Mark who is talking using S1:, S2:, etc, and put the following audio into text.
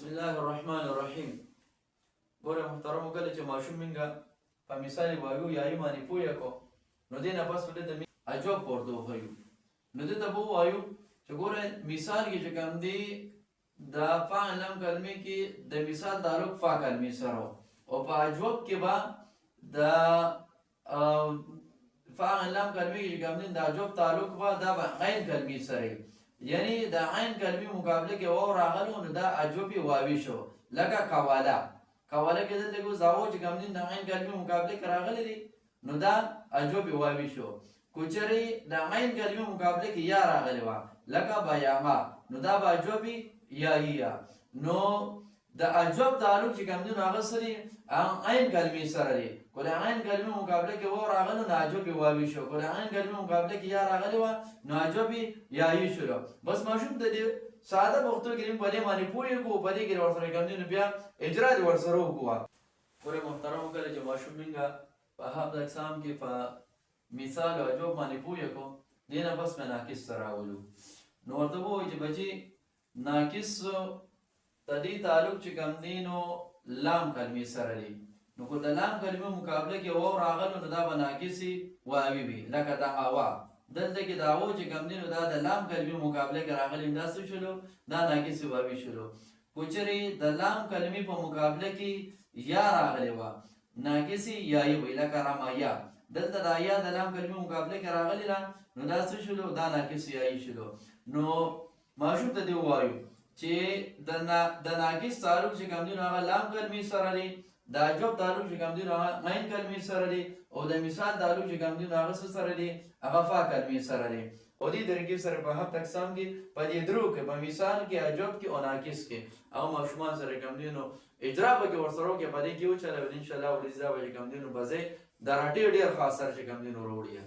S1: بسم الله الرحمن الرحیم. ګوره محترمو، کله چې ماشوم منګه په مثال وایو یا یې باندې پوهه کو نو دې نه پس په دې د اجوب ورته وښیو. نو دې ته به ووایو چې ګوره مثال کې چې کوم دی د فاعل لام کلمې کې د مثال تعلق فا کلمې سره او په اجوب کې به د فاعل لام کلمې کې چې کوم دی د اجوب تعلق به د عین کلمې سره، یعنی د عین کلمې مقابله کې واو راغلو نو دا اجوبي واوي شو. لکه کواله کې دلته کو زاو چې کوم دین د عین کلمې مقابله کې راغلي دي نو دا اجوبي واوي شو. کوچري د عین کلمې مقابله کې یا راغلي وا لکه بیاما نو دا به اجوبي یا نو د اجوب تعلق چې کوم دین هغه سره عین کلمې سره دی. کله عین کلمې مقابله کې واو راغلو نو اجوبي واوي شو، کله عین کلمې مقابله کې یا راغلي وا نو اجوبي یایی شو. بس ماشوم ته دی ساده پښتو کې په دې باندې پوهې کو، په دې کې ورسره کوم دین بیا اجرا دي ورسره وکوا. ګوره محترم، کله چې ماشوم منګه په هغه اقسام کې په مثال او اجوب باندې پوهې کو دینه بس مې ناقص سره ولو نو ورته وایي چې بچي ناقص تدې تعلق چې کوم دینو لام کلمې سره دی. نو کو د لام کلمې مقابله کې واو راغلو نو دا به ناقصي واوي وي. لکه دا اوا دلته کې دا و چې کوم دینو دا د لام کلمې مقابله کې راغلی دا څه شلو؟ دا ناقصي واوي شلو. کوچري د لام کلمې په مقابله کې یا راغلی و ناقصي یای وي. لکه رمایا دلته دا یا د لام کلمې مقابله کې راغلی را نو دا څه شلو؟ دا ناقصي یای شلو. نو ماشوم ته دی وایو چې د ناقص تعلق چې کوم دینو هغه لام کلمې سره دی، د اجوب تعلق چې کوم دینو هغه عین کلمې سره دی، او د مثال تعلق چې کوم دینو هغه سره دی هغه فا کلمې سره دی. او دې طریقې سره په هفت اقسام کې په دې درو کې په مثال کې اجوب کې او ناقص کې او ماشومان سره کوم دینو اجرا به کې ورسره کې په دې کې و چلو ان شاء الله ولې ځا به کوم دینو بځه د راټي ډیر خاص سره چې کوم دینو وروړي.